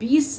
20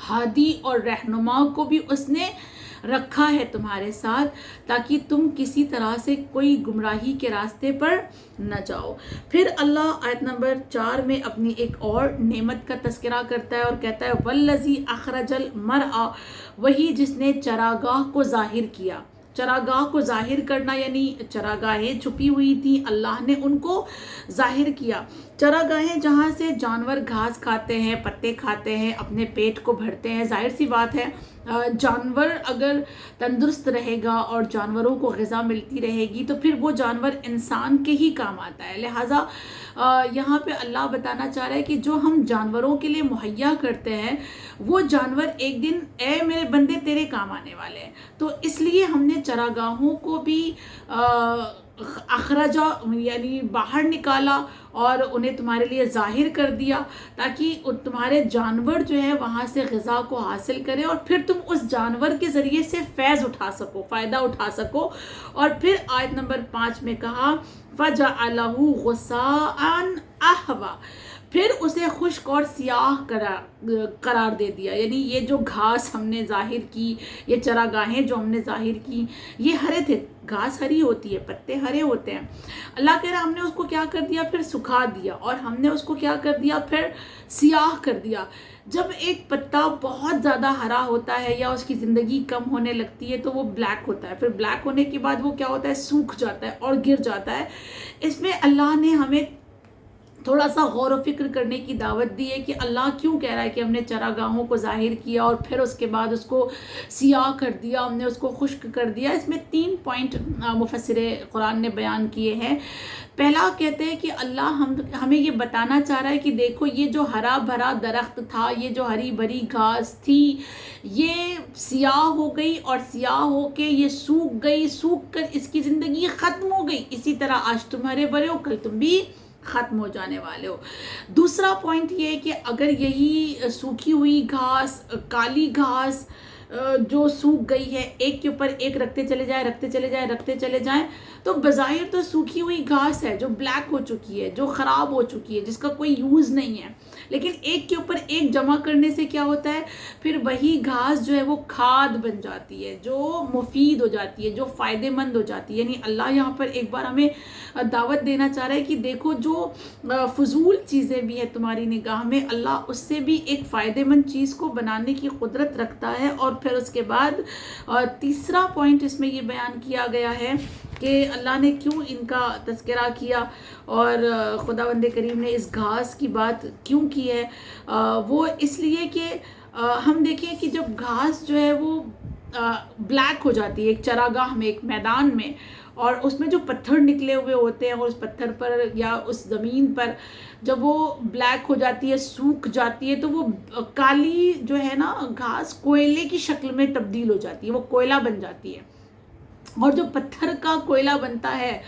ہادی اور رہنما کو بھی اس نے رکھا ہے تمہارے ساتھ، تاکہ تم کسی طرح سے کوئی گمراہی کے راستے پر نہ جاؤ۔ پھر اللہ آیت نمبر 4 میں اپنی ایک اور نعمت کا تذکرہ کرتا ہے اور کہتا ہے والذی اخرج المرعى، وہی جس نے چراگاہ کو ظاہر کیا۔ چراگاہ کو ظاہر کرنا یعنی چراگاہیں چھپی ہوئی تھیں، اللہ نے ان کو ظاہر کیا۔ چراگاہیں جہاں سے جانور گھاس کھاتے ہیں، پتے کھاتے ہیں، اپنے پیٹ کو بھرتے ہیں۔ ظاہر سی بات ہے جانور اگر تندرست رہے گا اور جانوروں کو غذا ملتی رہے گی تو پھر وہ جانور انسان کے ہی کام آتا ہے۔ لہٰذا یہاں پہ اللہ بتانا چاہ رہا ہے کہ جو ہم جانوروں کے لیے مہیا کرتے ہیں وہ جانور ایک دن اے میرے بندے تیرے کام آنے والے ہیں۔ تو اس لیے ہم نے چراگاہوں کو بھی اخرجا یعنی باہر نکالا اور انہیں تمہارے لیے ظاہر کر دیا، تاکہ تمہارے جانور جو ہے وہاں سے غذا کو حاصل کرے اور پھر تم اس جانور کے ذریعے سے فیض اٹھا سکو، فائدہ اٹھا سکو۔ اور پھر آیت نمبر 5 میں کہا فَجَعَلَهُ غُثَاءً أَحْوَىٰ، پھر اسے خشک اور سیاہ قرار دے دیا۔ یعنی یہ جو گھاس ہم نے ظاہر کی، یہ چراگاہیں جو ہم نے ظاہر کی، یہ ہرے تھے، گھاس ہری ہوتی ہے، پتے ہرے ہوتے ہیں۔ اللہ کہہ رہا ہم نے اس کو کیا کر دیا، پھر سکھا دیا، اور ہم نے اس کو کیا کر دیا، پھر سیاہ کر دیا۔ جب ایک پتا بہت زیادہ ہرا ہوتا ہے یا اس کی زندگی کم ہونے لگتی ہے تو وہ بلیک ہوتا ہے، پھر بلیک ہونے کے بعد وہ کیا ہوتا ہے، سوکھ جاتا ہے اور گر جاتا ہے۔ اس میں اللہ نے ہمیں تھوڑا سا غور و فکر کرنے کی دعوت دی ہے کہ اللہ کیوں کہہ رہا ہے کہ ہم نے چراگاہوں کو ظاہر کیا اور پھر اس کے بعد اس کو سیاہ کر دیا، ہم نے اس کو خشک کر دیا۔ اس میں 3 پوائنٹ مفسر قرآن نے بیان کیے ہیں۔ پہلا کہتے ہیں کہ اللہ ہمیں یہ بتانا چاہ رہا ہے کہ دیکھو یہ جو ہرا بھرا درخت تھا، یہ جو ہری بھری گھاس تھی، یہ سیاہ ہو گئی اور سیاہ ہو کے یہ سوکھ گئی، سوکھ کر اس کی زندگی ختم ہو گئی۔ اسی طرح آج تم ہرے بھرے ہو، کل تم بھی ختم ہو جانے والے ہو۔ دوسرا پوائنٹ یہ ہے کہ اگر یہی سوکھی ہوئی گھاس، کالی گھاس جو سوکھ گئی ہے، ایک کے اوپر ایک رکھتے چلے جائیں، رکھتے چلے جائیں، رکھتے چلے جائیں، تو بظاہر تو سوکھی ہوئی گھاس ہے جو بلیک ہو چکی ہے، جو خراب ہو چکی ہے، جس کا کوئی یوز نہیں ہے۔ لیکن ایک کے اوپر ایک جمع کرنے سے کیا ہوتا ہے، پھر وہی گھاس جو ہے وہ کھاد بن جاتی ہے، جو مفید ہو جاتی ہے، جو فائدے مند ہو جاتی ہے۔ یعنی اللہ یہاں پر ایک بار ہمیں دعوت دینا چاہ رہا ہے کہ دیکھو جو فضول چیزیں بھی ہیں تمہاری نگاہ میں، اللہ اس سے بھی ایک فائدے مند چیز کو بنانے کی قدرت رکھتا ہے۔ اور پھر اس کے بعد تیسرا پوائنٹ اس میں یہ بیان کیا گیا ہے کہ اللہ نے کیوں ان کا تذکرہ کیا اور خداوند کریم نے اس گھاس کی بات کیوں کی ہے، وہ اس لیے کہ ہم دیکھیں کہ جب گھاس جو ہے وہ بلیک ہو جاتی ہے ایک چراگاہ میں، ایک میدان میں، اور اس میں جو پتھر نکلے ہوئے ہوتے ہیں اور اس پتھر پر یا اس زمین پر جب وہ بلیک ہو جاتی ہے، سوکھ جاتی ہے، تو وہ کالی جو ہے نا گھاس کوئلے کی شکل میں تبدیل ہو جاتی ہے، وہ کوئلہ بن جاتی ہے۔ اور جو پتھر کا کوئلہ بنتا ہے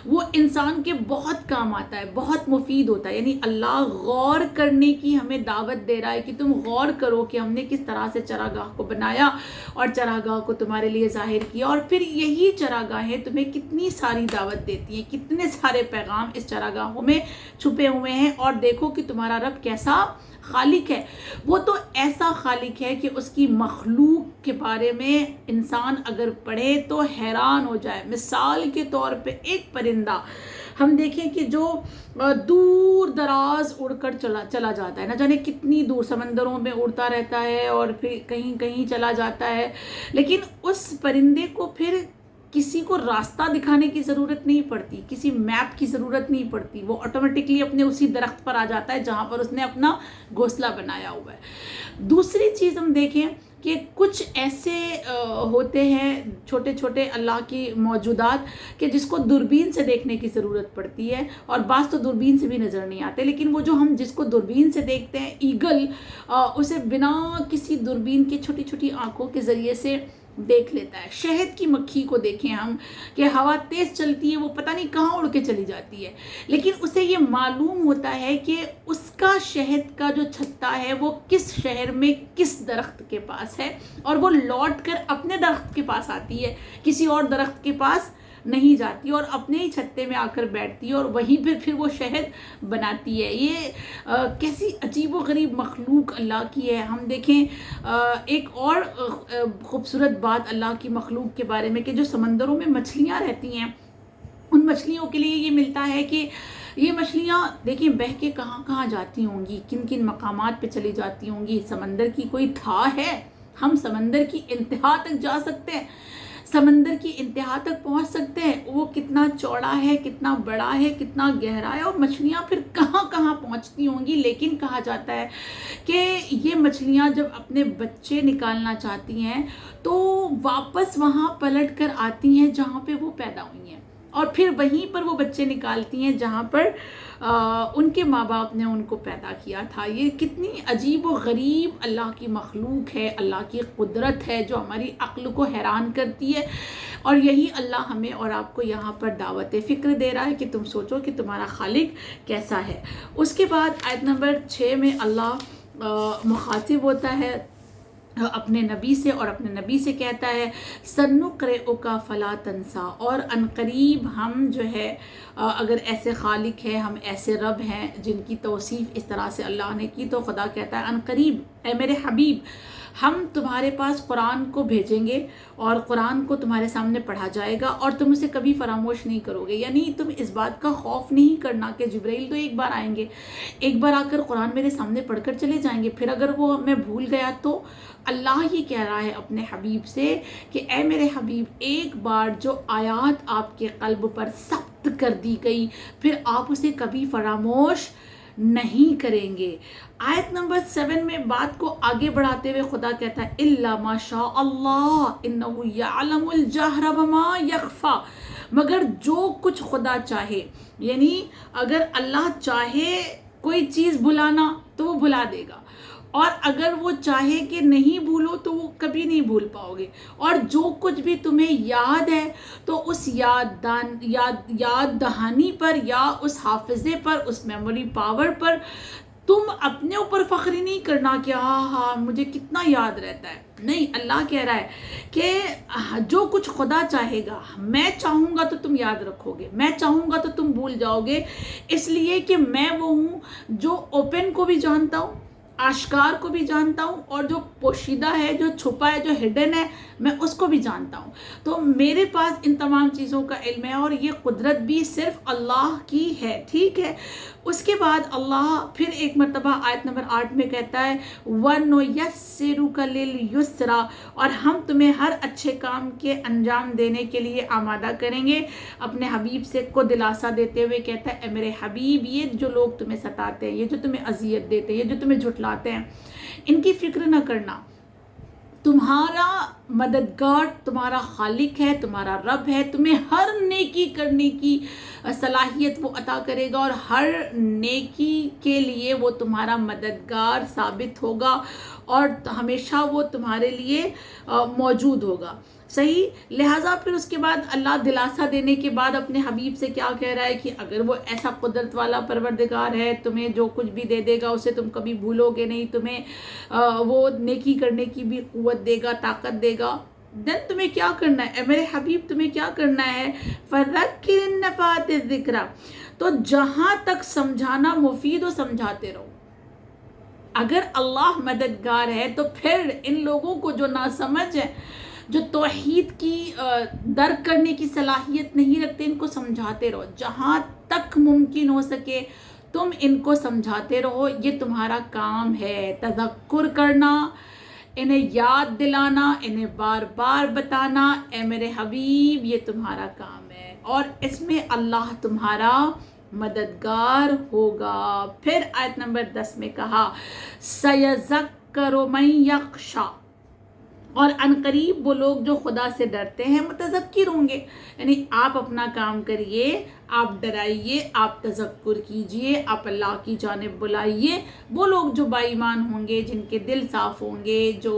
وہ انسان کے بہت کام آتا ہے، بہت مفید ہوتا ہے۔ یعنی اللہ غور کرنے کی ہمیں دعوت دے رہا ہے کہ تم غور کرو کہ ہم نے کس طرح سے چراگاہ کو بنایا اور چراگاہ کو تمہارے لیے ظاہر کیا، اور پھر یہی چراگاہیں تمہیں کتنی ساری دعوت دیتی ہیں، کتنے سارے پیغام اس چراگاہوں میں چھپے ہوئے ہیں۔ اور دیکھو کہ تمہارا رب کیسا خالق ہے، وہ تو ایسا خالق ہے کہ اس کی مخلوق کے بارے میں انسان اگر پڑھے تو حیران ہو جائے۔ مثال کے طور پہ ایک پرندہ ہم دیکھیں کہ جو دور دراز اڑ کر چلا جاتا ہے، نہ جانے کتنی دور سمندروں میں اڑتا رہتا ہے اور پھر کہیں کہیں چلا جاتا ہے، لیکن اس پرندے کو پھر کسی کو راستہ دکھانے کی ضرورت نہیں پڑتی، کسی میپ کی ضرورت نہیں پڑتی، وہ آٹومیٹکلی اپنے اسی درخت پر آ جاتا ہے جہاں پر اس نے اپنا گھونسلہ بنایا ہوا ہے۔ دوسری چیز ہم دیکھیں کہ کچھ ایسے ہوتے ہیں چھوٹے چھوٹے اللہ کی موجودات کہ جس کو دوربین سے دیکھنے کی ضرورت پڑتی ہے، اور بعض تو دوربین سے بھی نظر نہیں آتے، لیکن وہ جو ہم جس کو دوربین سے دیکھتے ہیں ایگل، اسے بنا کسی دوربین کے چھوٹی چھوٹی آنکھوں کے ذریعے سے دیکھ لیتا ہے۔ شہد کی مکھی کو دیکھیں ہم کہ ہوا تیز چلتی ہے، وہ پتہ نہیں کہاں اڑ کے چلی جاتی ہے، لیکن اسے یہ معلوم ہوتا ہے کہ اس کا شہد کا جو چھتا ہے وہ کس شہر میں کس درخت کے پاس ہے، اور وہ لوٹ کر اپنے درخت کے پاس آتی ہے، کسی اور درخت کے پاس نہیں جاتی اور اپنے ہی چھتے میں آ کر بیٹھتی ہے اور وہیں پھر وہ شہد بناتی ہے. یہ کیسی عجیب و غریب مخلوق اللہ کی ہے. ہم دیکھیں ایک اور خوبصورت بات اللہ کی مخلوق کے بارے میں کہ جو سمندروں میں مچھلیاں رہتی ہیں ان مچھلیوں کے لیے یہ ملتا ہے کہ یہ مچھلیاں دیکھیں بہہ کے کہاں کہاں جاتی ہوں گی, کن کن مقامات پہ چلی جاتی ہوں گی. سمندر کی کوئی تھا ہے؟ ہم سمندر کی انتہا تک جا سکتے ہیں, سمندر کی انتہا تک پہنچ سکتے ہیں. وہ کتنا چوڑا ہے, کتنا بڑا ہے, کتنا گہرا ہے, اور مچھلیاں پھر کہاں کہاں پہنچتی ہوں گی. لیکن کہا جاتا ہے کہ یہ مچھلیاں جب اپنے بچے نکالنا چاہتی ہیں تو واپس وہاں پلٹ کر آتی ہیں جہاں پہ وہ پیدا ہوئی ہیں, اور پھر وہیں پر وہ بچے نکالتی ہیں جہاں پر ان کے ماں باپ نے ان کو پیدا کیا تھا. یہ کتنی عجیب و غریب اللہ کی مخلوق ہے, اللہ کی قدرت ہے جو ہماری عقل کو حیران کرتی ہے. اور یہی اللہ ہمیں اور آپ کو یہاں پر دعوت فکر دے رہا ہے کہ تم سوچو کہ تمہارا خالق کیسا ہے. اس کے بعد آیت نمبر 6 میں اللہ مخاطب ہوتا ہے اپنے نبی سے, اور اپنے نبی سے کہتا ہے سنقرئک فلا تنسا, اور عنقریب ہم جو ہے اگر ایسے خالق ہیں, ہم ایسے رب ہیں جن کی توصیف اس طرح سے اللہ نے کی, تو خدا کہتا ہے عنقریب اے میرے حبیب ہم تمہارے پاس قرآن کو بھیجیں گے اور قرآن کو تمہارے سامنے پڑھا جائے گا اور تم اسے کبھی فراموش نہیں کرو گے. یعنی تم اس بات کا خوف نہیں کرنا کہ جبرائیل تو ایک بار آئیں گے, ایک بار آ کر قرآن میرے سامنے پڑھ کر چلے جائیں گے, پھر اگر وہ میں بھول گیا تو. اللہ یہ کہہ رہا ہے اپنے حبیب سے کہ اے میرے حبیب ایک بار جو آیات آپ کے قلب پر ثبت کر دی گئی پھر آپ اسے کبھی فراموش نہیں کریں گے. آیت نمبر 7 میں بات کو آگے بڑھاتے ہوئے خدا کہتا ہے الا ما شاء اللہ انہ یعلم الجہر وما یخفی, مگر جو کچھ خدا چاہے, یعنی اگر اللہ چاہے کوئی چیز بھلانا تو وہ بھلا دے گا, اور اگر وہ چاہے کہ نہیں بھولو تو وہ کبھی نہیں بھول پاؤ گے. اور جو کچھ بھی تمہیں یاد ہے تو اس یاد دہانی پر یا اس حافظے پر, اس میموری پاور پر تم اپنے اوپر فخر نہیں کرنا کہ ہاں مجھے کتنا یاد رہتا ہے. نہیں, اللہ کہہ رہا ہے کہ جو کچھ خدا چاہے گا, میں چاہوں گا تو تم یاد رکھو گے, میں چاہوں گا تو تم بھول جاؤ گے, اس لیے کہ میں وہ ہوں جو اوپن کو بھی جانتا ہوں, آشکار کو بھی جانتا ہوں, اور جو پوشیدہ ہے, جو چھپا ہے, جو ہڈن ہے, میں اس کو بھی جانتا ہوں. تو میرے پاس ان تمام چیزوں کا علم ہے, اور یہ قدرت بھی صرف اللہ کی ہے. ٹھیک ہے. اس کے بعد اللہ پھر ایک مرتبہ آیت نمبر 8 میں کہتا ہے وَنُيَسِّرُكَ لِلْيُسْرَى, اور ہم تمہیں ہر اچھے کام کے انجام دینے کے لیے آمادہ کریں گے. اپنے حبیب سے کو دلاسا دیتے ہوئے کہتا ہے اے میرے حبیب یہ جو لوگ تمہیں ستاتے ہیں, یہ جو تمہیں اذیت دیتے ہیں, یہ جو تمہیں جھٹلاتے ہیں, ان کی فکر نہ کرنا. تمہارا مددگار تمہارا خالق ہے, تمہارا رب ہے, تمہیں ہر نیکی کرنے کی صلاحیت وہ عطا کرے گا, اور ہر نیکی کے لیے وہ تمہارا مددگار ثابت ہوگا, اور ہمیشہ وہ تمہارے لیے موجود ہوگا. صحیح. لہٰذا پھر اس کے بعد اللہ دلاسا دینے کے بعد اپنے حبیب سے کیا کہہ رہا ہے کہ اگر وہ ایسا قدرت والا پروردگار ہے, تمہیں جو کچھ بھی دے دے گا اسے تم کبھی بھولو گے نہیں, تمہیں وہ نیکی کرنے کی بھی قوت دے گا, طاقت دے گا, دن تمہیں کیا کرنا ہے اے میرے حبیب, تمہیں کیا کرنا ہے فَذَكِّرْ إِن نَفَعَتِ الذِّكْرَى, تو جہاں تک سمجھانا مفید ہو سمجھاتے رہو. اگر اللہ مددگار ہے تو پھر ان لوگوں کو جو ناسمجھ ہے, جو توحید کی درک کرنے کی صلاحیت نہیں رکھتے, ان کو سمجھاتے رہو. جہاں تک ممکن ہو سکے تم ان کو سمجھاتے رہو, یہ تمہارا کام ہے. تذکر کرنا, انہیں یاد دلانا, انہیں بار بار بتانا, اے میرے حبیب یہ تمہارا کام ہے, اور اس میں اللہ تمہارا مددگار ہوگا. پھر آیت نمبر 10 میں کہا سَيَذَكَّرُ مَن يَخْشَىٰ, اور عنقریب وہ لوگ جو خدا سے ڈرتے ہیں متذکر ہوں گے. یعنی آپ اپنا کام کریے, آپ ڈرائیے, آپ تذکر کیجئے, آپ اللہ کی جانب بلائیے. وہ لوگ جو با ایمان ہوں گے, جن کے دل صاف ہوں گے, جو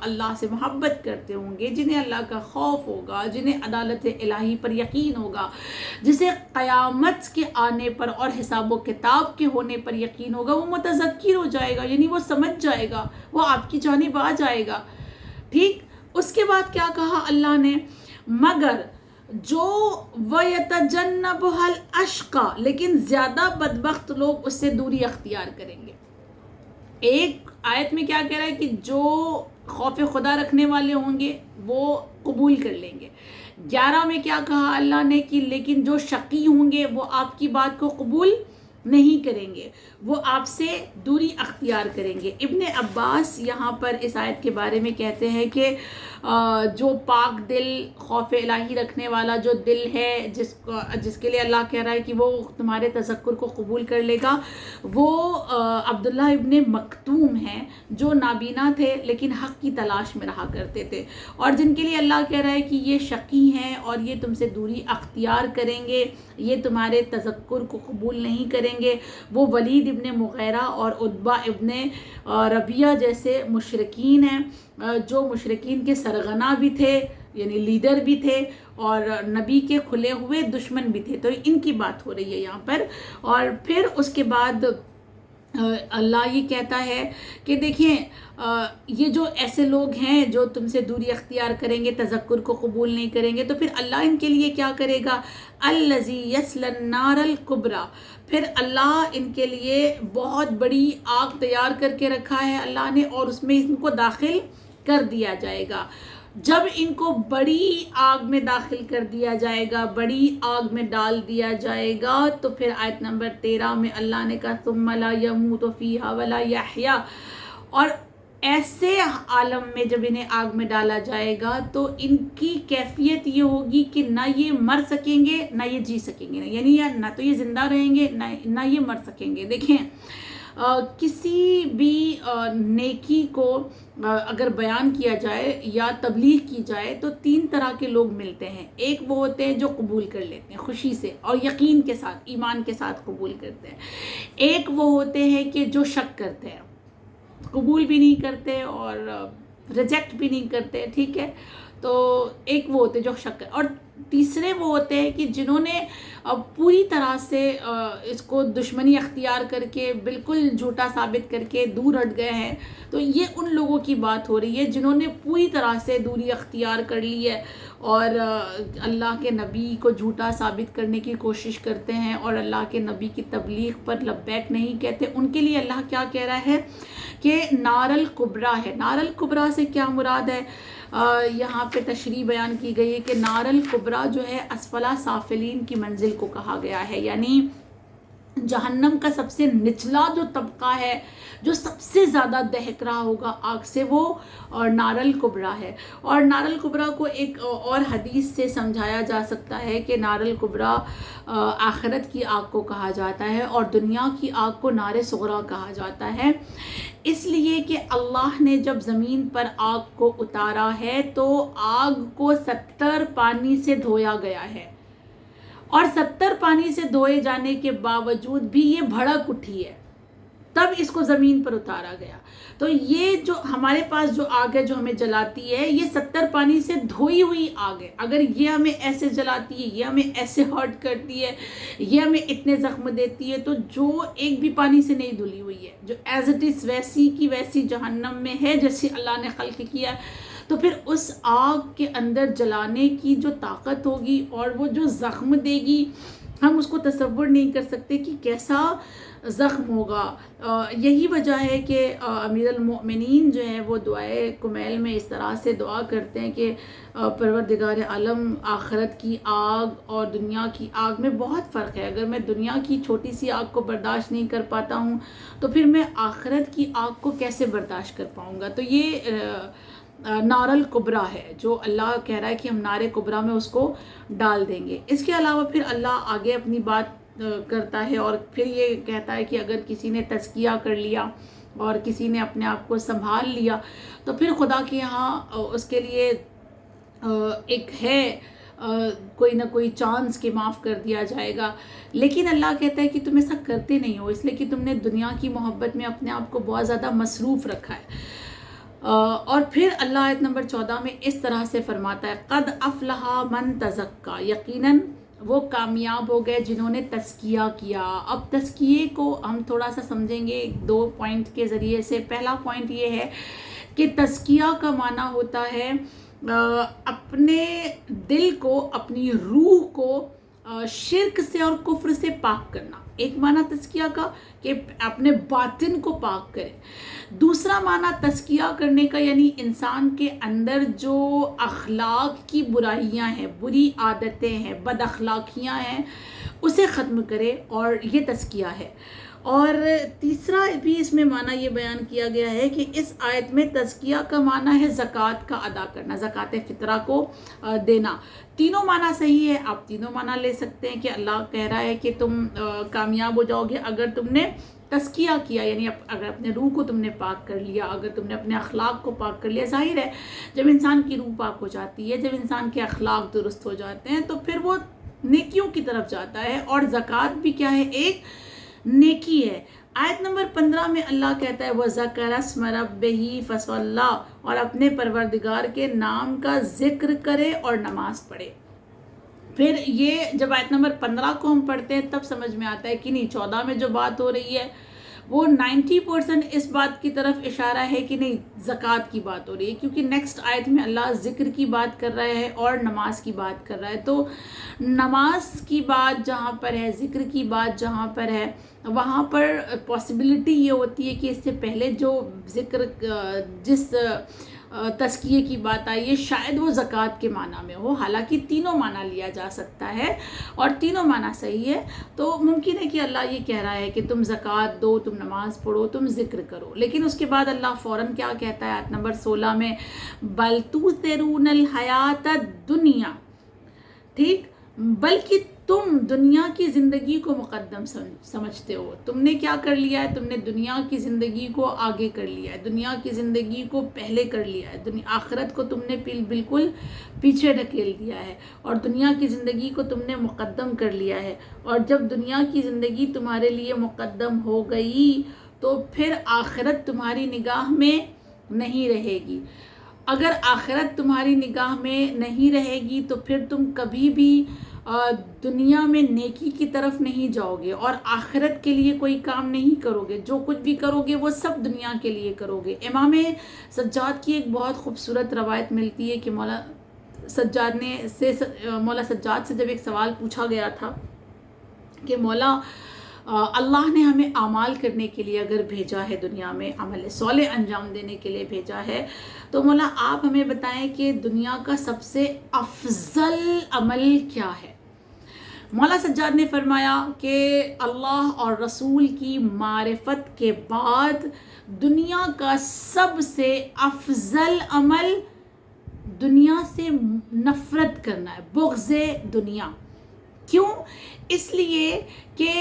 اللہ سے محبت کرتے ہوں گے, جنہیں اللہ کا خوف ہوگا, جنہیں عدالت الہی پر یقین ہوگا, جسے قیامت کے آنے پر اور حساب و کتاب کے ہونے پر یقین ہوگا, وہ متذکر ہو جائے گا. یعنی وہ سمجھ جائے گا, وہ آپ کی جانب آ جائے گا. ٹھیک. اس کے بعد کیا کہا اللہ نے, مگر جو وَيَتَجَنَّبُهَا الْأَشْقَى، لیکن زیادہ بدبخت لوگ اس سے دوری اختیار کریں گے. ایک آیت میں کیا کہہ رہا ہے کہ جو خوف خدا رکھنے والے ہوں گے وہ قبول کر لیں گے. 11 میں کیا کہا اللہ نے کہ لیکن جو شقی ہوں گے وہ آپ کی بات کو قبول نہیں کریں گے، وہ آپ سے دوری اختیار کریں گے. ابن عباس یہاں پر اس آیت کے بارے میں کہتے ہیں کہ جو پاک دل خوف الہی رکھنے والا جو دل ہے، جس کے لیے اللہ کہہ رہا ہے کہ وہ تمہارے تذکر کو قبول کر لے گا، وہ عبداللہ ابن مکتوم ہیں جو نابینا تھے لیکن حق کی تلاش میں رہا کرتے تھے، اور جن کے لیے اللہ کہہ رہا ہے کہ یہ شقی ہیں اور یہ تم سے دوری اختیار کریں گے، یہ تمہارے تذکر کو قبول نہیں کریں گے. وہ ولید ابن مغیرہ اور عتبہ ابن ربیعہ جیسے مشرکین ہیں، جو مشرکین کے سرغنہ بھی تھے، یعنی لیڈر بھی تھے، اور نبی کے کھلے ہوئے دشمن بھی تھے. تو ان کی بات ہو رہی ہے یہاں پر. اور پھر اس کے بعد اللہ یہ کہتا ہے کہ دیکھیں یہ جو ایسے لوگ ہیں جو تم سے دوری اختیار کریں گے، تذکر کو قبول نہیں کریں گے، تو پھر اللہ ان کے لیے کیا کرے گا؟ الذی یصلی النار الکبریٰ، پھر اللہ ان کے لیے بہت بڑی آگ تیار کر کے رکھا ہے اللہ نے، اور اس میں ان کو داخل کر دیا جائے گا. جب ان کو بڑی آگ میں داخل کر دیا جائے گا، بڑی آگ میں ڈال دیا جائے گا، تو پھر آیت نمبر 13 میں اللہ نے کہا ثم لا یموت فیہا ولا یحیا، اور ایسے عالم میں جب انہیں آگ میں ڈالا جائے گا تو ان کی کیفیت یہ ہوگی کہ نہ یہ مر سکیں گے نہ یہ جی سکیں گے، یعنی نہ تو یہ زندہ رہیں گے نہ یہ مر سکیں گے. دیکھیں کسی بھی نیکی کو اگر بیان کیا جائے یا تبلیغ کی جائے تو 3 طرح کے لوگ ملتے ہیں. ایک وہ ہوتے ہیں جو قبول کر لیتے ہیں خوشی سے اور یقین کے ساتھ، ایمان کے ساتھ قبول کرتے ہیں. ایک وہ ہوتے ہیں کہ جو شک کرتے ہیں، قبول بھی نہیں کرتے اور ریجیکٹ بھی نہیں کرتے، ٹھیک ہے. تو ایک وہ ہوتے جو شک کر، اور تیسرے وہ ہوتے ہیں کہ جنہوں نے پوری طرح سے اس کو دشمنی اختیار کر کے بالکل جھوٹا ثابت کر کے دور ہٹ گئے ہیں. تو یہ ان لوگوں کی بات ہو رہی ہے جنہوں نے پوری طرح سے دوری اختیار کر لی ہے اور اللہ کے نبی کو جھوٹا ثابت کرنے کی کوشش کرتے ہیں اور اللہ کے نبی کی تبلیغ پر لبیک نہیں کہتے. ان کے لیے اللہ کیا کہہ رہا ہے کہ نار الکبریٰ ہے. نار الکبریٰ سے کیا مراد ہے؟ یہاں پہ تشریح بیان کی گئی ہے کہ نار الکبریٰ جو ہے اسفلا سافلین کی منزل کو کہا گیا ہے، یعنی جہنم کا سب سے نچلا جو طبقہ ہے، جو سب سے زیادہ دہک رہا ہوگا آگ سے، وہ نار الکبریٰ ہے. اور نار الکبریٰ کو ایک اور حدیث سے سمجھایا جا سکتا ہے کہ نار الکبریٰ آخرت کی آگ کو کہا جاتا ہے اور دنیا کی آگ کو نار صغریٰ کہا جاتا ہے، اس لیے کہ اللہ نے جب زمین پر آگ کو اتارا ہے تو آگ کو 70 پانی سے دھویا گیا ہے، اور 70 پانی سے دھوئے جانے کے باوجود بھی یہ بھڑک اٹھی ہے، تب اس کو زمین پر اتارا گیا. تو یہ جو ہمارے پاس جو آگ ہے جو ہمیں جلاتی ہے، یہ 70 پانی سے دھوئی ہوئی آگ ہے. اگر یہ ہمیں ایسے جلاتی ہے، یہ ہمیں ایسے ہرٹ کرتی ہے، یہ ہمیں اتنے زخم دیتی ہے، تو جو ایک بھی پانی سے نہیں دھلی ہوئی ہے، جو ایز اٹ از ویسی کی ویسی جہنم میں ہے جیسے اللہ نے خلق کیا ہے، تو پھر اس آگ کے اندر جلانے کی جو طاقت ہوگی اور وہ جو زخم دے گی، ہم اس کو تصور نہیں کر سکتے کہ کیسا زخم ہوگا. یہی وجہ ہے کہ امیر المؤمنین جو ہیں وہ دعائے کمیل میں اس طرح سے دعا کرتے ہیں کہ پروردگار عالم، آخرت کی آگ اور دنیا کی آگ میں بہت فرق ہے. اگر میں دنیا کی چھوٹی سی آگ کو برداشت نہیں کر پاتا ہوں تو پھر میں آخرت کی آگ کو کیسے برداشت کر پاؤں گا. تو یہ نار الکبریٰ ہے جو اللہ کہہ رہا ہے کہ ہم نار کبریٰ میں اس کو ڈال دیں گے. اس کے علاوہ پھر اللہ آگے اپنی بات کرتا ہے اور پھر یہ کہتا ہے کہ اگر کسی نے تزکیہ کر لیا اور کسی نے اپنے آپ کو سنبھال لیا تو پھر خدا کے یہاں اس کے لیے ایک ہے کوئی نہ کوئی چانس کہ معاف کر دیا جائے گا. لیکن اللہ کہتا ہے کہ تم ایسا کرتے نہیں ہو، اس لیے کہ تم نے دنیا کی محبت میں اپنے آپ کو بہت زیادہ مصروف رکھا ہے. اور پھر اللہ آیت نمبر 14 میں اس طرح سے فرماتا ہے قد افلح من تزکا، یقیناً وہ کامیاب ہو گئے جنہوں نے تزکیہ کیا. اب تزکیے کو ہم تھوڑا سا سمجھیں گے 2 پوائنٹ کے ذریعے سے. پہلا پوائنٹ یہ ہے کہ تزکیہ کا معنی ہوتا ہے اپنے دل کو، اپنی روح کو شرک سے اور کفر سے پاک کرنا. ایک معنی تزکیہ کا کہ اپنے باطن کو پاک کرے. دوسرا معنی تزکیہ کرنے کا یعنی انسان کے اندر جو اخلاق کی برائیاں ہیں، بری عادتیں ہیں، بد اخلاقیاں ہیں، اسے ختم کرے، اور یہ تزکیہ ہے. اور تیسرا بھی اس میں معنی یہ بیان کیا گیا ہے کہ اس آیت میں تزکیہ کا معنی ہے زکوٰۃ کا ادا کرنا، زکوٰۃ فطرہ کو دینا. تینوں معنی صحیح ہے، آپ تینوں معنی لے سکتے ہیں کہ اللہ کہہ رہا ہے کہ تم کامیاب ہو جاؤ گے اگر تم نے تزکیہ کیا، یعنی اگر اپنے روح کو تم نے پاک کر لیا، اگر تم نے اپنے اخلاق کو پاک کر لیا. ظاہر ہے جب انسان کی روح پاک ہو جاتی ہے، جب انسان کے اخلاق درست ہو جاتے ہیں، تو پھر وہ نیکیوں کی طرف جاتا ہے. اور زکوٰۃ بھی کیا ہے؟ ایک نیکی ہے. آیت نمبر 15 میں اللہ کہتا ہے وَذَكَرَ اسْمَ رَبِّهِ فَصَلَّى، اور اپنے پروردگار کے نام کا ذکر کرے اور نماز پڑھے. پھر یہ جب آیت نمبر 15 کو ہم پڑھتے ہیں تب سمجھ میں آتا ہے کہ نہیں، 14 میں جو بات ہو رہی ہے وہ 90% اس بات کی طرف اشارہ ہے کہ نہیں، زکوٰۃ کی بات ہو رہی ہے، کیونکہ نیکسٹ آیت میں اللہ ذکر کی بات کر رہا ہے اور نماز کی بات کر رہا ہے. تو نماز کی بات جہاں پر ہے، ذکر کی بات جہاں پر ہے، وہاں پر پاسبلٹی یہ ہوتی ہے کہ اس سے پہلے جو ذکر، جس تزکیے کی بات آئی ہے، شاید وہ زکوٰۃ کے معنی میں ہو. حالانکہ تینوں معنی لیا جا سکتا ہے اور تینوں معنی صحیح ہے. تو ممکن ہے کہ اللہ یہ کہہ رہا ہے کہ تم زکوٰۃ دو، تم نماز پڑھو، تم ذکر کرو، لیکن اس کے بعد اللہ فوراً کیا کہتا ہے آیت نمبر 16 میں بل تؤثرون الحیات الدنیا، ٹھیک، بلکہ تم دنیا کی زندگی کو مقدم سمجھتے ہو. تم نے کیا کر لیا ہے؟ تم نے دنیا کی زندگی کو آگے کر لیا ہے، دنیا کی زندگی کو پہلے کر لیا ہے، آخرت کو تم نے بالکل پیچھے ڈھکیل دیا ہے، اور دنیا کی زندگی کو تم نے مقدم کر لیا ہے. اور جب دنیا کی زندگی تمہارے لیے مقدم ہو گئی تو پھر آخرت تمہاری نگاہ میں نہیں رہے گی. اگر آخرت تمہاری نگاہ میں نہیں رہے گی تو پھر تم کبھی بھی دنیا میں نیکی کی طرف نہیں جاؤ گے اور آخرت کے لیے کوئی کام نہیں کرو گے. جو کچھ بھی کرو گے وہ سب دنیا کے لیے کرو گے. امام سجاد کی ایک بہت خوبصورت روایت ملتی ہے کہ مولا سجاد سے جب ایک سوال پوچھا گیا تھا کہ مولا اللہ نے ہمیں اعمال کرنے کے لیے اگر بھیجا ہے، دنیا میں عمل صالح انجام دینے کے لیے بھیجا ہے، تو مولا آپ ہمیں بتائیں کہ دنیا کا سب سے افضل عمل کیا ہے؟ مولا سجاد نے فرمایا کہ اللہ اور رسول کی معرفت کے بعد دنیا کا سب سے افضل عمل دنیا سے نفرت کرنا ہے، بغض دنیا. کیوں؟ اس لیے کہ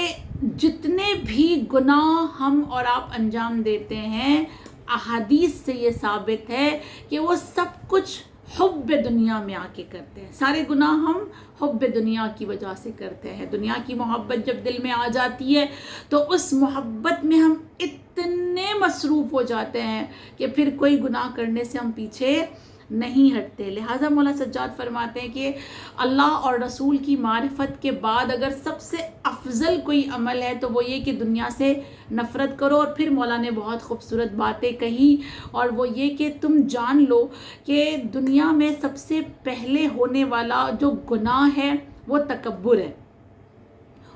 جتنے بھی گناہ ہم اور آپ انجام دیتے ہیں، احادیث سے یہ ثابت ہے کہ وہ سب کچھ حب دنیا میں آ کے کرتے ہیں. سارے گناہ ہم حب دنیا کی وجہ سے کرتے ہیں. دنیا کی محبت جب دل میں آ جاتی ہے تو اس محبت میں ہم اتنے مصروف ہو جاتے ہیں کہ پھر کوئی گناہ کرنے سے ہم پیچھے نہیں ہٹتے. لہٰذا مولا سجاد فرماتے ہیں کہ اللہ اور رسول کی معرفت کے بعد اگر سب سے افضل کوئی عمل ہے تو وہ یہ کہ دنیا سے نفرت کرو. اور پھر مولا نے بہت خوبصورت باتیں کہی، اور وہ یہ کہ تم جان لو کہ دنیا میں سب سے پہلے ہونے والا جو گناہ ہے وہ تکبر ہے،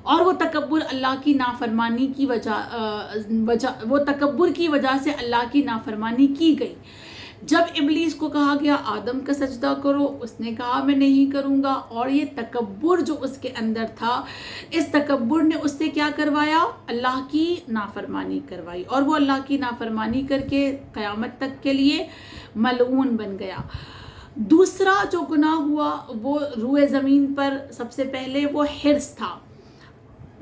اور وہ تکبر اللہ کی نافرمانی کی وہ تکبر کی وجہ سے اللہ کی نافرمانی کی گئی. جب ابلیس کو کہا گیا آدم کا سجدہ کرو، اس نے کہا میں نہیں کروں گا، اور یہ تکبر جو اس کے اندر تھا، اس تکبر نے اس سے کیا کروایا؟ اللہ کی نافرمانی کروائی، اور وہ اللہ کی نافرمانی کر کے قیامت تک کے لیے ملعون بن گیا. دوسرا جو گناہ ہوا وہ روئے زمین پر سب سے پہلے وہ حرص تھا،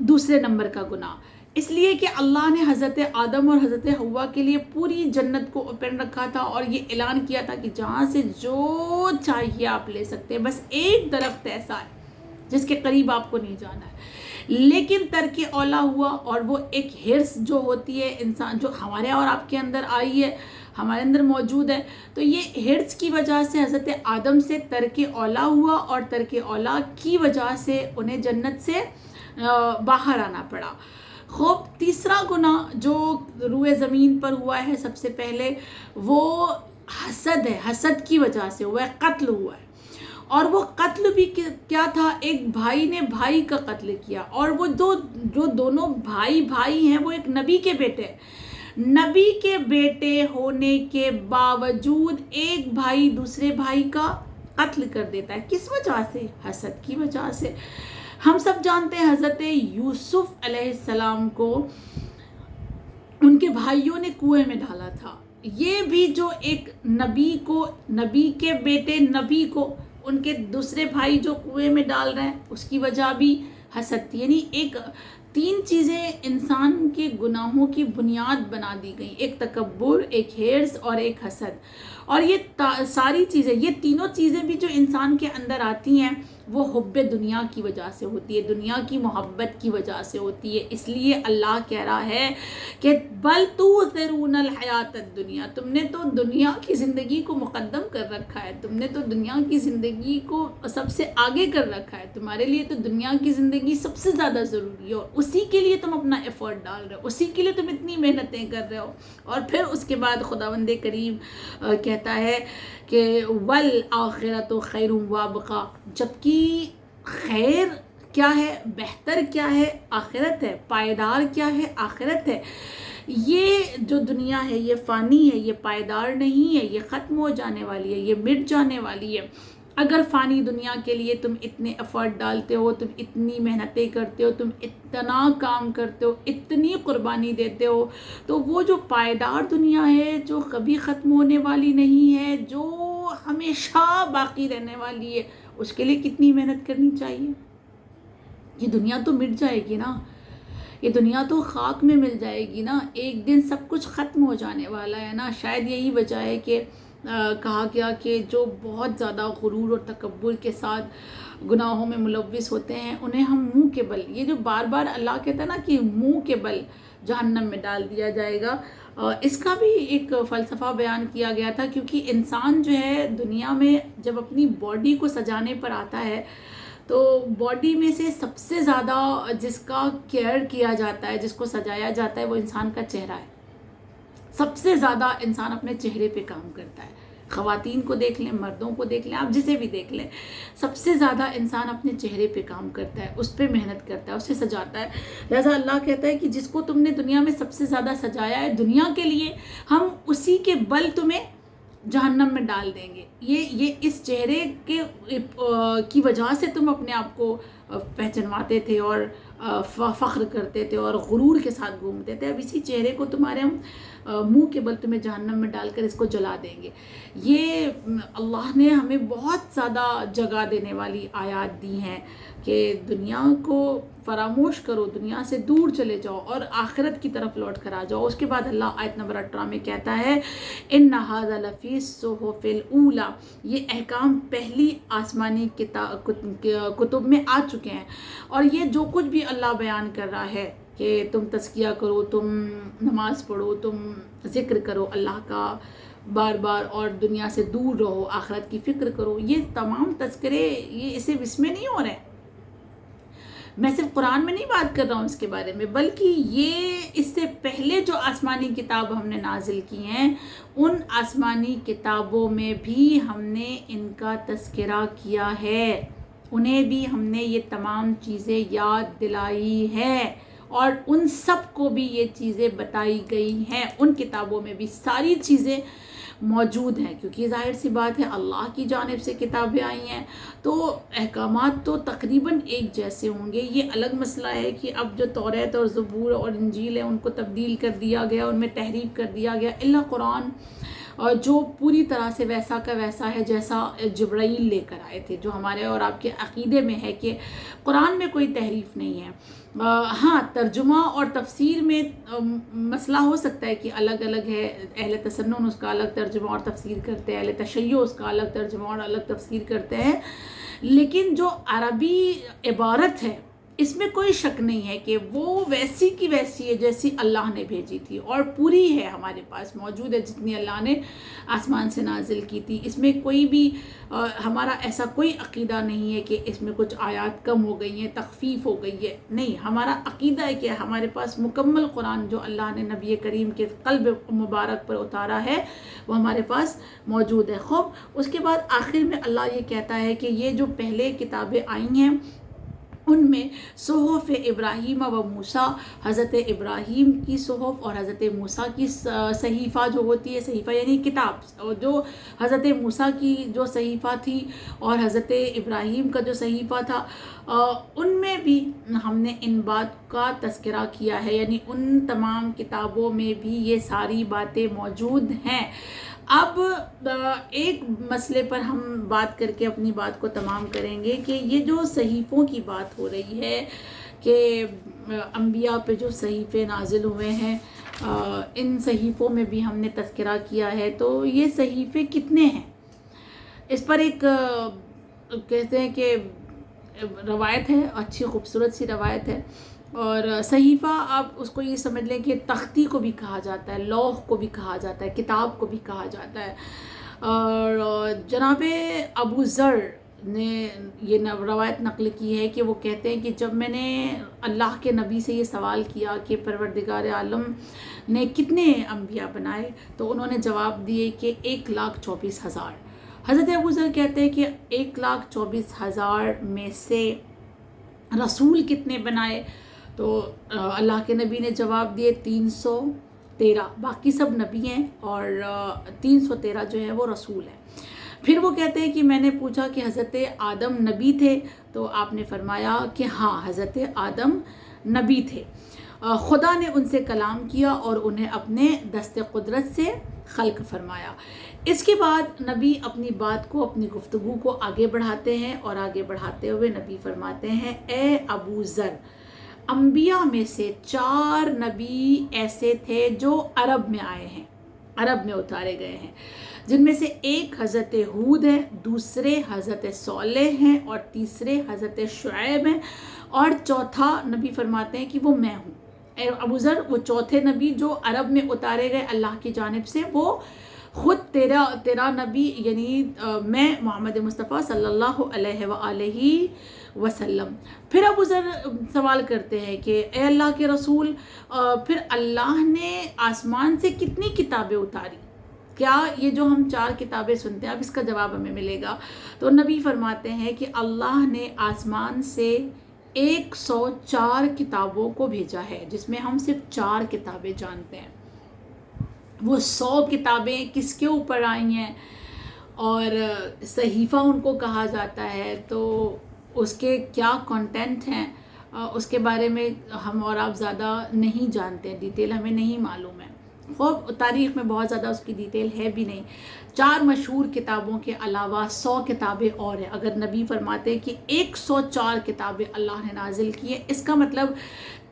دوسرے نمبر کا گناہ. اس لیے کہ اللہ نے حضرت آدم اور حضرت حوا کے لیے پوری جنت کو اوپن رکھا تھا، اور یہ اعلان کیا تھا کہ جہاں سے جو چاہیے آپ لے سکتے ہیں، بس ایک درخت ایسا ہے جس کے قریب آپ کو نہیں جانا ہے. لیکن ترک اولا ہوا، اور وہ ایک حرص جو ہوتی ہے انسان، جو ہمارے اور آپ کے اندر آئی ہے، ہمارے اندر موجود ہے، تو یہ حرص کی وجہ سے حضرت آدم سے ترک اولا ہوا، اور ترک اولا کی وجہ سے انہیں جنت سے باہر آنا پڑا. خوب تیسرا گناہ جو روئے زمین پر ہوا ہے سب سے پہلے، وہ حسد ہے، حسد کی وجہ سے ہوا ہے، قتل ہوا ہے. اور وہ قتل بھی کیا تھا، ایک بھائی نے بھائی کا قتل کیا. اور وہ جو دونوں بھائی ہیں وہ ایک نبی کے بیٹے ہیں. نبی کے بیٹے ہونے کے باوجود ایک بھائی دوسرے بھائی کا قتل کر دیتا ہے. کس وجہ سے؟ حسد کی وجہ سے. ہم سب جانتے ہیں حضرت یوسف علیہ السلام کو ان کے بھائیوں نے کنویں میں ڈالا تھا. یہ بھی جو ایک نبی کے بیٹے نبی کو ان کے دوسرے بھائی جو کنویں میں ڈال رہے ہیں، اس کی وجہ بھی حسد تھی. یعنی ایک 3 چیزیں انسان کے گناہوں کی بنیاد بنا دی گئی، ایک تکبر، ایک حرص اور ایک حسد. اور یہ ساری چیزیں، یہ تینوں چیزیں بھی جو انسان کے اندر آتی ہیں وہ حب دنیا کی وجہ سے ہوتی ہے، دنیا کی محبت کی وجہ سے ہوتی ہے. اس لیے اللہ کہہ رہا ہے کہ بل تؤثرون الحیات الدنیا، تم نے تو دنیا کی زندگی کو مقدم کر رکھا ہے، تم نے تو دنیا کی زندگی کو سب سے آگے کر رکھا ہے. تمہارے لیے تو دنیا کی زندگی سب سے زیادہ ضروری ہے، اور اسی کے لیے تم اپنا ایفرٹ ڈال رہے ہو، اسی کے لیے تم اتنی محنتیں کر رہے ہو. اور پھر اس کے بعد خداوند کریم کہتا ہے کہ والآخرۃ خیر وابقیٰ، جبکہ خیر کیا ہے، بہتر کیا ہے، آخرت ہے. پائیدار کیا ہے، آخرت ہے. یہ جو دنیا ہے یہ فانی ہے، یہ پائیدار نہیں ہے، یہ ختم ہو جانے والی ہے، یہ مٹ جانے والی ہے. اگر فانی دنیا کے لیے تم اتنے ایفرٹ ڈالتے ہو، تم اتنی محنتیں کرتے ہو، تم اتنا کام کرتے ہو، اتنی قربانی دیتے ہو، تو وہ جو پائیدار دنیا ہے، جو کبھی ختم ہونے والی نہیں ہے، جو ہمیشہ باقی رہنے والی ہے، اس کے لیے کتنی محنت کرنی چاہیے. یہ دنیا تو مٹ جائے گی نا، یہ دنیا تو خاک میں مل جائے گی نا، ایک دن سب کچھ ختم ہو جانے والا ہے نا. شاید یہی وجہ ہے کہ کہا گیا کہ جو بہت زیادہ غرور اور تکبر کے ساتھ گناہوں میں ملوث ہوتے ہیں انہیں ہم منہ کے بل، یہ جو بار بار اللہ کہتا ہے نا کہ منہ کے بل جہنم میں ڈال دیا جائے گا، اس کا بھی ایک فلسفہ بیان کیا گیا تھا. کیونکہ انسان جو ہے دنیا میں جب اپنی باڈی کو سجانے پر آتا ہے تو باڈی میں سے سب سے زیادہ جس کا کیئر کیا جاتا ہے، جس کو سجایا جاتا ہے، وہ انسان کا چہرہ ہے. سب سے زیادہ انسان اپنے چہرے پہ کام کرتا ہے. خواتین کو دیکھ لیں، مردوں کو دیکھ لیں، آپ جسے بھی دیکھ لیں، سب سے زیادہ انسان اپنے چہرے پہ کام کرتا ہے، اس پہ محنت کرتا ہے، اسے سجاتا ہے. لہذا اللہ کہتا ہے کہ جس کو تم نے دنیا میں سب سے زیادہ سجایا ہے دنیا کے لیے، ہم اسی کے بل تمہیں جہنم میں ڈال دیں گے. یہ اس چہرے کی وجہ سے تم اپنے آپ کو پہچنواتے تھے اور فخر کرتے تھے اور غرور کے ساتھ گھومتے تھے. اب اسی چہرے کو تمہارے ہم منہ کے بل تمہیں جہنم میں ڈال کر اس کو جلا دیں گے. یہ اللہ نے ہمیں بہت زیادہ جگہ دینے والی آیات دی ہیں کہ دنیا کو فراموش کرو، دنیا سے دور چلے جاؤ اور آخرت کی طرف لوٹ کر آ جاؤ. اس کے بعد اللہ آیت نمبر 18 میں کہتا ہے ان ھذا لفی الصحف الاولیٰ، یہ احکام پہلی آسمانی کتب میں آ چکے ہیں. اور یہ جو کچھ بھی اللہ بیان کر رہا ہے کہ تم تزکیہ کرو، تم نماز پڑھو، تم ذکر کرو اللہ کا بار بار، اور دنیا سے دور رہو، آخرت کی فکر کرو، یہ تمام تذکرے یہ اسے اس میں نہیں ہو رہے ہیں. میں صرف قرآن میں نہیں بات کر رہا ہوں اس کے بارے میں، بلکہ یہ اس سے پہلے جو آسمانی کتاب ہم نے نازل کی ہیں ان آسمانی کتابوں میں بھی ہم نے ان کا تذکرہ کیا ہے، انہیں بھی ہم نے یہ تمام چیزیں یاد دلائی ہیں، اور ان سب کو بھی یہ چیزیں بتائی گئی ہیں. ان کتابوں میں بھی ساری چیزیں موجود ہیں، کیونکہ ظاہر سی بات ہے اللہ کی جانب سے کتابیں آئی ہیں تو احکامات تو تقریباً ایک جیسے ہوں گے. یہ الگ مسئلہ ہے کہ اب جو توریت اور زبور اور انجیل ہے ان کو تبدیل کر دیا گیا، ان میں تحریف کر دیا گیا، الا قرآن اور جو پوری طرح سے ویسا کا ویسا ہے جیسا جبرائیل لے کر آئے تھے، جو ہمارے اور آپ کے عقیدے میں ہے کہ قرآن میں کوئی تحریف نہیں ہے. ہاں ترجمہ اور تفسیر میں مسئلہ ہو سکتا ہے کہ الگ الگ ہے، اہل تسنن اس کا الگ ترجمہ اور تفسیر کرتے ہیں، اہل تشیع اس کا الگ ترجمہ اور الگ تفسیر کرتے ہیں، لیکن جو عربی عبارت ہے اس میں کوئی شک نہیں ہے کہ وہ ویسی کی ویسی ہے جیسی اللہ نے بھیجی تھی، اور پوری ہے، ہمارے پاس موجود ہے جتنی اللہ نے آسمان سے نازل کی تھی۔ اس میں کوئی بھی ہمارا ایسا کوئی عقیدہ نہیں ہے کہ اس میں کچھ آیات کم ہو گئی ہیں، تخفیف ہو گئی ہے، نہیں، ہمارا عقیدہ ہے کہ ہمارے پاس مکمل قرآن جو اللہ نے نبی کریم کے قلب مبارک پر اتارا ہے وہ ہمارے پاس موجود ہے۔ خوب اس کے بعد آخر میں اللہ یہ کہتا ہے کہ یہ جو پہلے کتابیں آئی ہیں ان میں صحف ابراہیم و موسیٰ، حضرت ابراہیم کی صحف اور حضرت موسیٰ کی صحیفہ جو ہوتی ہے، صحیفہ یعنی کتاب، اور جو حضرت موسیٰ کی جو صحیفہ تھی اور حضرت ابراہیم کا جو صحیفہ تھا، ان میں بھی ہم نے ان بات کا تذکرہ کیا ہے، یعنی ان تمام کتابوں میں بھی یہ ساری باتیں موجود ہیں۔ اب ایک مسئلے پر ہم بات کر کے اپنی بات کو تمام کریں گے کہ یہ جو صحیفوں کی بات ہو رہی ہے کہ انبیاء پہ جو صحیفے نازل ہوئے ہیں، ان صحیفوں میں بھی ہم نے تذکرہ کیا ہے، تو یہ صحیفے کتنے ہیں؟ اس پر ایک کہتے ہیں کہ روایت ہے، اچھی خوبصورت سی روایت ہے، اور صحیفہ آپ اس کو یہ سمجھ لیں کہ تختی کو بھی کہا جاتا ہے، لوح کو بھی کہا جاتا ہے، کتاب کو بھی کہا جاتا ہے۔ اور جناب ابو ذر نے یہ روایت نقل کی ہے کہ وہ کہتے ہیں کہ جب میں نے اللہ کے نبی سے یہ سوال کیا کہ پروردگار عالم نے کتنے انبیاء بنائے، تو انہوں نے جواب دیے کہ 1,24,000۔ حضرت ابو ذر کہتے ہیں کہ 1,24,000 میں سے رسول کتنے بنائے؟ تو اللہ کے نبی نے جواب دیے 313، باقی سب نبی ہیں اور 313 جو ہے وہ رسول ہیں۔ پھر وہ کہتے ہیں کہ میں نے پوچھا کہ حضرت آدم نبی تھے؟ تو آپ نے فرمایا کہ ہاں، حضرت آدم نبی تھے، خدا نے ان سے کلام کیا اور انہیں اپنے دست قدرت سے خلق فرمایا۔ اس کے بعد نبی اپنی بات کو، اپنی گفتگو کو آگے بڑھاتے ہیں، اور آگے بڑھاتے ہوئے نبی فرماتے ہیں، اے ابو ذر، انبیاء میں سے 4 نبی ایسے تھے جو عرب میں آئے ہیں، عرب میں اتارے گئے ہیں، جن میں سے ایک حضرت ہود ہے، دوسرے حضرت صالح ہیں، اور تیسرے حضرت شعیب ہیں، اور چوتھا نبی فرماتے ہیں کہ وہ میں ہوں۔ اے ابو ذر، وہ چوتھے نبی جو عرب میں اتارے گئے اللہ کی جانب سے، وہ خود تیرا نبی یعنی میں محمد مصطفیٰ صلی اللہ علیہ وآلہ وسلم۔ پھر ابو ذر سوال کرتے ہیں کہ اے اللہ کے رسول، پھر اللہ نے آسمان سے کتنی کتابیں اتاری؟ کیا یہ جو ہم 4 کتابیں سنتے ہیں، اب اس کا جواب ہمیں ملے گا۔ تو نبی فرماتے ہیں کہ اللہ نے آسمان سے 104 کتابوں کو بھیجا ہے، جس میں ہم صرف 4 کتابیں جانتے ہیں۔ وہ 100 کتابیں کس کے اوپر آئی ہیں اور صحیفہ ان کو کہا جاتا ہے، تو اس کے کیا کنٹینٹ ہیں، اس کے بارے میں ہم اور آپ زیادہ نہیں جانتے، ڈیٹیل ہمیں نہیں معلوم ہے۔ خوب تاریخ میں بہت زیادہ اس کی ڈیٹیل ہے بھی نہیں۔ 4 مشہور کتابوں کے علاوہ 100 کتابیں اور ہیں۔ اگر نبی فرماتے کہ 104 کتابیں اللہ نے نازل کی ہیں، اس کا مطلب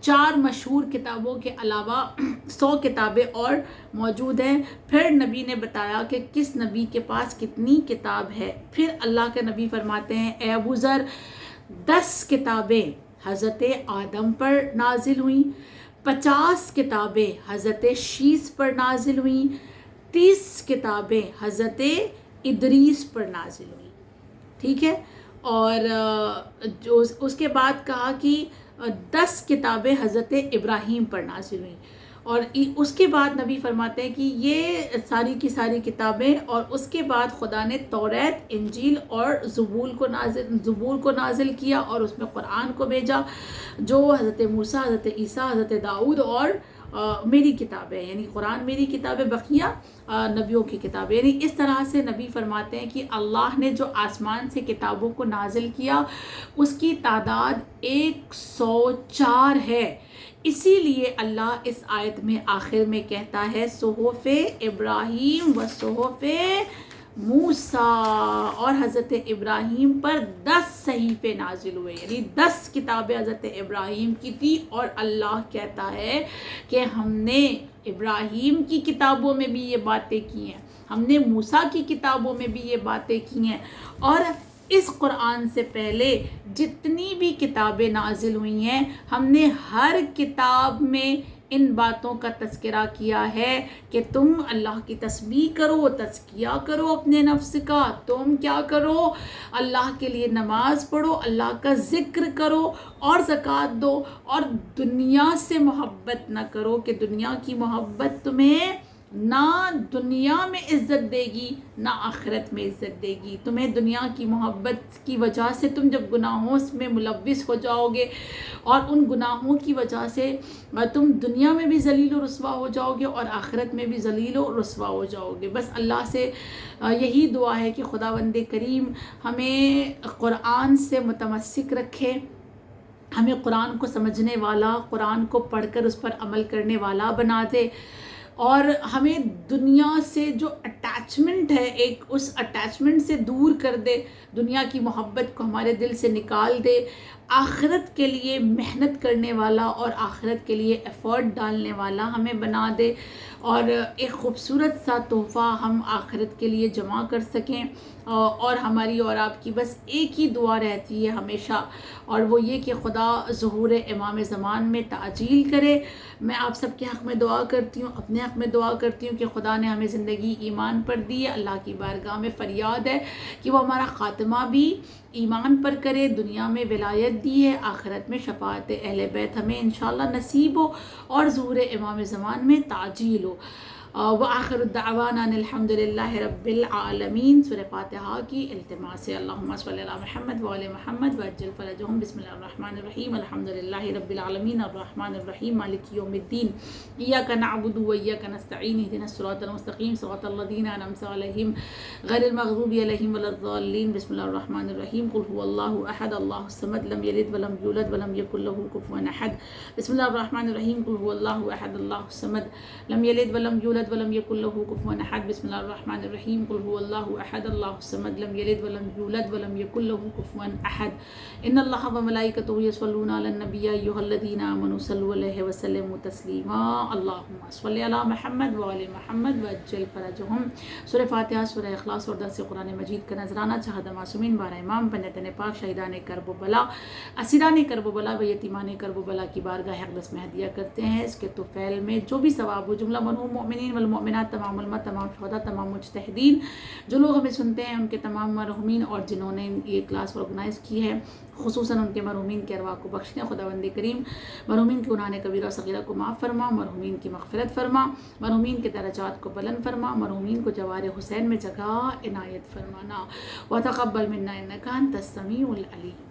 4 مشہور کتابوں کے علاوہ 100 کتابیں اور موجود ہیں۔ پھر نبی نے بتایا کہ کس نبی کے پاس کتنی کتاب ہے۔ پھر اللہ کے نبی فرماتے ہیں، اے ابو ذر، 10 کتابیں حضرت آدم پر نازل ہوئیں، 50 کتابیں حضرت شیس پر نازل ہوئیں، 30 کتابیں حضرت ادریس پر نازل ہوئیں، ٹھیک ہے؟ اور جو اس کے بعد کہا کہ 10 کتابیں حضرت ابراہیم پر نازل ہوئیں، اور اس کے بعد نبی فرماتے ہیں کہ یہ ساری کی ساری کتابیں، اور اس کے بعد خدا نے توریت، انجیل اور زبور کو نازل کیا، اور اس میں قرآن کو بھیجا، جو حضرت موسیٰ، حضرت عیسیٰ، حضرت داؤد اور میری کتابیں، یعنی قرآن میری کتابیں، بقیہ نبیوں کی کتابیں۔ یعنی اس طرح سے نبی فرماتے ہیں کہ اللہ نے جو آسمان سے کتابوں کو نازل کیا اس کی تعداد 104 ہے۔ اسی لیے اللہ اس آیت میں آخر میں کہتا ہے، صحف ابراہیم و صحف موسیٰ، اور حضرت ابراہیم پر 10 صحیفے نازل ہوئے، یعنی 10 کتابیں حضرت ابراہیم کی تھی، اور اللہ کہتا ہے کہ ہم نے ابراہیم کی کتابوں میں بھی یہ باتیں کی ہیں، ہم نے موسیٰ کی کتابوں میں بھی یہ باتیں کی ہیں، اور اس قرآن سے پہلے جتنی بھی کتابیں نازل ہوئی ہیں ہم نے ہر کتاب میں ان باتوں کا تذکرہ کیا ہے کہ تم اللہ کی تسبیح کرو، تزکیہ کرو اپنے نفس کا، تم کیا کرو، اللہ کے لیے نماز پڑھو، اللہ کا ذکر کرو اور زکوٰۃ دو، اور دنیا سے محبت نہ کرو کہ دنیا کی محبت تمہیں نہ دنیا میں عزت دے گی نہ آخرت میں عزت دے گی۔ تمہیں دنیا کی محبت کی وجہ سے تم جب گناہوں میں ملوث ہو جاؤ گے اور ان گناہوں کی وجہ سے تم دنیا میں بھی ذلیل و رسوا ہو جاؤ گے اور آخرت میں بھی ذلیل و رسوا ہو جاؤ گے۔ بس اللہ سے یہی دعا ہے کہ خداوند کریم ہمیں قرآن سے متمسک رکھے، ہمیں قرآن کو سمجھنے والا، قرآن کو پڑھ کر اس پر عمل کرنے والا بنا دے، اور ہمیں دنیا سے جو اٹیچمنٹ ہے ایک اس اٹیچمنٹ سے دور کر دے، دنیا کی محبت کو ہمارے دل سے نکال دے، آخرت کے لیے محنت کرنے والا اور آخرت کے لیے ایفرٹ ڈالنے والا ہمیں بنا دے، اور ایک خوبصورت سا تحفہ ہم آخرت کے لیے جمع کر سکیں۔ اور ہماری اور آپ کی بس ایک ہی دعا رہتی ہے ہمیشہ، اور وہ یہ کہ خدا ظہور امام زمان میں تعجیل کرے۔ میں آپ سب کے حق میں دعا کرتی ہوں، اپنے حق میں دعا کرتی ہوں کہ خدا نے ہمیں زندگی ایمان پر دی ہے، اللہ کی بارگاہ میں فریاد ہے کہ وہ ہمارا خاتمہ بھی ایمان پر کرے، دنیا میں ولایت دی ہے، آخرت میں شفاعت اہل بیت ہمیں انشاءاللہ نصیب ہو اور ظہور امام زمان میں تعجیل ہو۔ وآخر الدعوانا ان الحمد للہ رب العالمین۔ سورہ فاتحہ کی التماس ہے۔ اللہم صلی علی محمد وعلی محمد وعجل فرجہم۔ بسم اللہ الرحمن الرحیم، الحمد للہ رب العالمین، الرحمن الرحیم، مالک یوم الدین، ایاک نعبد وایاک نستعین، اہدنا الصراط المستقیم، صراط الذین انعمت علیہم غیر المغضوب علیہم ولا الضالین۔ بسم اللہ الرحمن الرحیم، قل هو اللہ احد اللہ الصمد لم یلد ولم یولد ولم یکن له کفوا احد۔ بسم اللہ الرحمن الرحیم، قل هو اللہ احد اللہ الصمد لم یلد ولم یولد ولم یکن له کفوا احد۔ بسم اللہ الرحمن الرحیم، قل هو اللہ احد اللہ الصمد لم یلد ولم یولد ولم یکن له کفوا احد۔ ان اللہ وملائکتہ یصلون علی النبی یا ایھا الذین آمنوا صلوا علیہ وسلموا تسلیما۔ اللہم صلی علی محمد وعلی محمد وعجل فرجہم۔ سورہ فاتحہ، سورہ اخلاص اور درس قرآن مجید کا نذرانہ شہادہ معصومین، بارہ امام، بنیتن پاک، شہیدان کرب و بلا، اسیران کرب و بلا و یتیمان کرب و بلا کی بارگاہ اقدس میں ہدیہ کرتے ہیں۔ اس کے طفیل میں جو بھی ثواب ہو، جملہ مرحوم مومنین والمؤمنات، تمام علماء، تمام شہداء، تمام مجتہدین، جو لوگ ہمیں سنتے ہیں، ان کے تمام مرحومین اور جنہوں نے یہ کلاس آرگنائز کی ہے، خصوصاً ان کے مرحومین کے ارواح کو بخش دیں۔ خداوند کریم مرحومین کے گناہ کبیرہ و صغیرہ کو معاف فرما، مرحومین کی مغفرت فرما، مرحومین کے درجات کو بلند فرما، مرحومین کو جوار حسین میں جگہ عنایت فرمانا۔ وتقبل منا انک انت السمیع العلیم۔